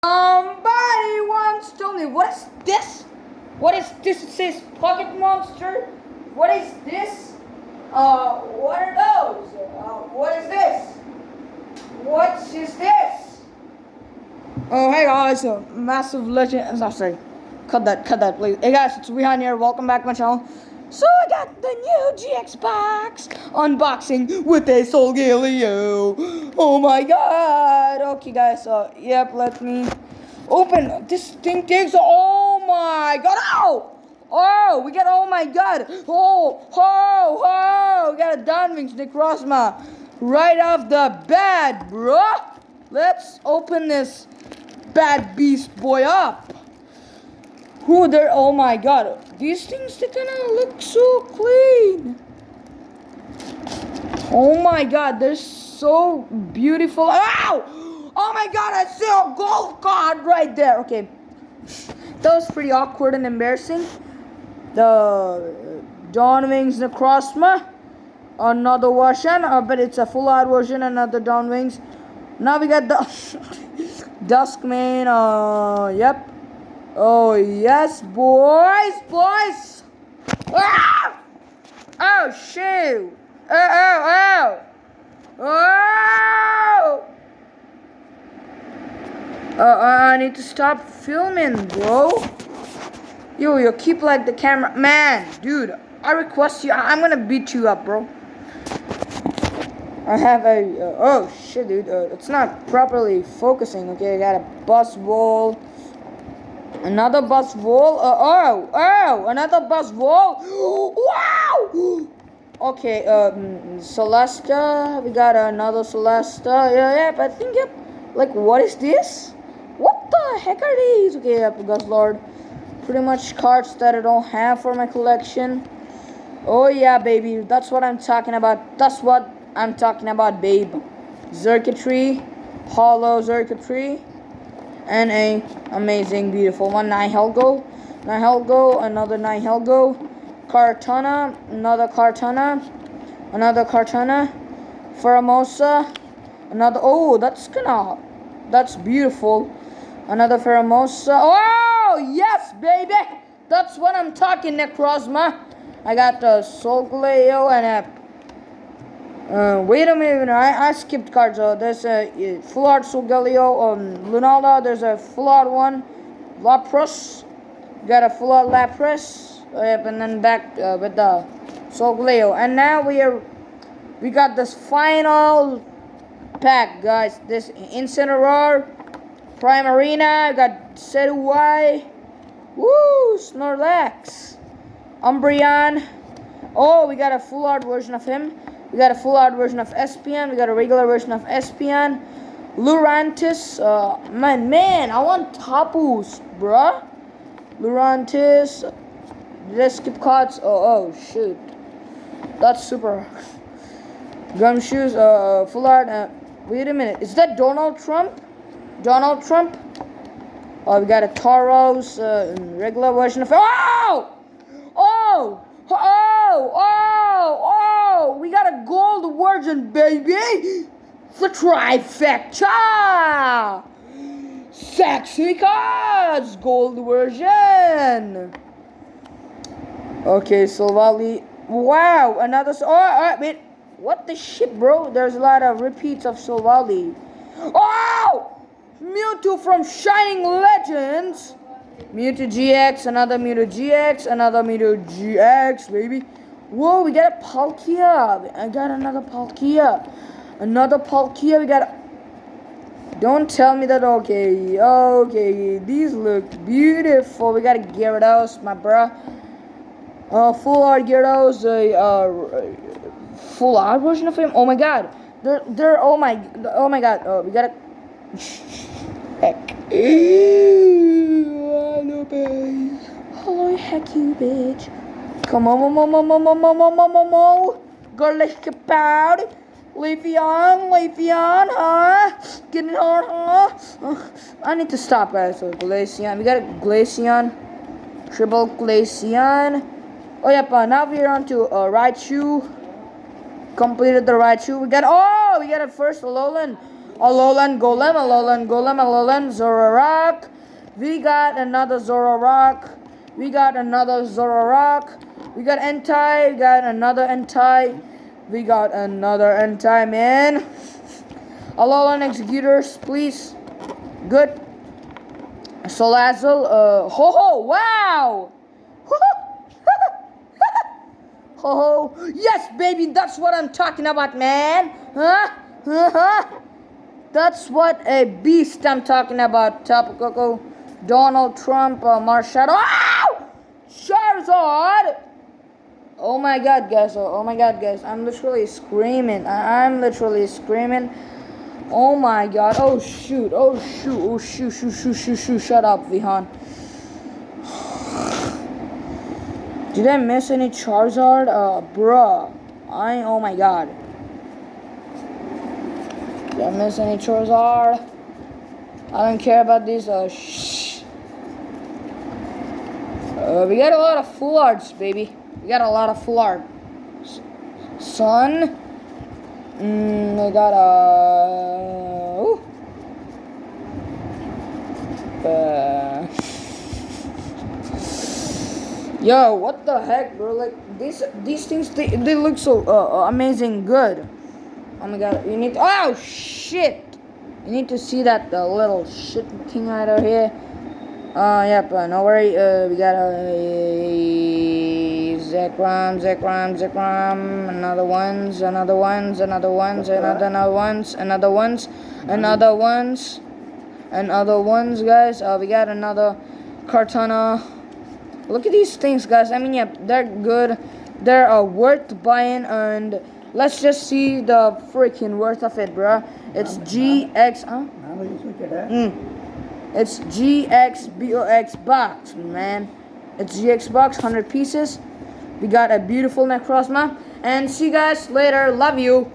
Somebody once told me, what is this? What is this? It says Pocket Monster. What is this? What are those? What is this? What is this? Oh, hey guys, massive legend. Sorry, cut that, please. Hey guys, it's Rehan here. Welcome back to my channel. So I got the new GX box unboxing with a Solgaleo. Oh my god. Okay guys, yep, let me open. This thing takes, oh my god. Oh, we got, oh my god. We got a Donwings Necrozma right off the bat, bro. Let's open this bad beast boy up. Who there? Oh my god. These things, they kinda look so clean. Oh my god, they're so beautiful. Ow! Oh my god, I see a gold card right there. Okay. That was pretty awkward and embarrassing. The Donwings Necrozma. Another version, but it's a full art version, another Donwings. Now we got the Duskmane, yep. Oh, yes, boys. Ah! Oh, shoot. Oh. I need to stop filming, bro. You keep like the camera. Man, dude, I request you. I'm gonna beat you up, bro. I have a, oh, shit, dude. It's not properly focusing, okay? I got a Buzzwole. Another Buzzwole. Another Buzzwole. Wow. Okay. Celesta. We got another Celesta. Yep. I think. Yep. Like, what is this? What the heck are these? Okay. Yep. Guzzlord. Pretty much cards that I don't have for my collection. Oh yeah, baby. That's what I'm talking about. Babe. Xurkitree. Hollow Xurkitree. And a amazing, beautiful one. Nihilego, another Nihilego, Kartana, another Kartana, Pheromosa, another, oh, that's beautiful, another Pheromosa. Oh, yes, baby, that's what I'm talking, Necrozma. I got the Solgaleo and a, wait a minute, I skipped cards. There's a full art Solgaleo, Lunala, there's a full art one, Lapras, got a full art Lapras, yep, and then back with the Solgaleo. And now we got this final pack, guys. This Incineroar, Primarina, got Seduai, woo, Snorlax, Umbreon. Oh, we got a full art version of him. We got a full art version of Espeon. We got a regular version of Espeon. Lurantis. Man, I want Tapus, bruh. Lurantis. Did I skip cards? Oh, shoot. That's super. Gumshoes. Full art. Wait a minute. Is that Donald Trump? We got a Tauros. Regular version of. We got a gold version, baby. The trifecta. Sexy cards, gold version. Okay, Silvally. Wow, another. Wait. What the shit, bro? There's a lot of repeats of Silvally. Oh, Mewtwo from Shining Legends. Mewtwo GX, another Mewtwo GX, baby. Whoa, we got a Palkia. I got another Palkia. We got a... Don't tell me that, okay. These look beautiful. We got a Gyarados, my bruh. Full art Gyarados, full art version of him. Oh my god. Oh my god. We got a... Heck. Hello, babe. Hello, heck you, bitch. Come on, girlish about. Leafeon, huh? Getting on, huh? I need to stop, guys. So, Glaceon. We got a Glaceon. Triple Glaceon. Oh, yep. Now we're on to Raichu. Completed the Raichu. We got a first Alolan. Alolan Golem, Alolan Golem, Alolan Zoroark. We got another Zoroark. We got another Zoroark. We got Entei. We got another Entei. We got another Entei, man. Alolan Executors, please. Good. Salazzle. Ho-ho. Wow. Ho-ho. Yes, baby. That's what I'm talking about, man. Huh? That's what a beast I'm talking about. Tapu Koko, Donald Trump, Marshadow. Ow! Charizard! Oh my god, guys. Oh my god, guys. I'm literally screaming. I'm literally screaming. Oh my god. Oh shoot. Oh shoot. Oh shoot. Shoot. Shoot. Shoot. Shoot. Shut up, Vihan. Did I miss any Charizard? Bruh. Oh my god. Did I miss any Charizard? I don't care about these. We got a lot of full arts, baby. We got a lot of full art. Sun. We got yo, what the heck, bro? Like these things, they look so amazing good. Oh my god, you need to, oh shit! You need to see that little shit thing right over here. Yep, no worry. We got a Zekrom, another ones, guys. We got another Kartana. Look at these things, guys. I mean, yeah, they're good. They're worth buying, and let's just see the freaking worth of it, bruh. It's GX. It's GXBOX box, man. It's GX box, 100 pieces. We got a beautiful Necrozma. And see you guys later. Love you.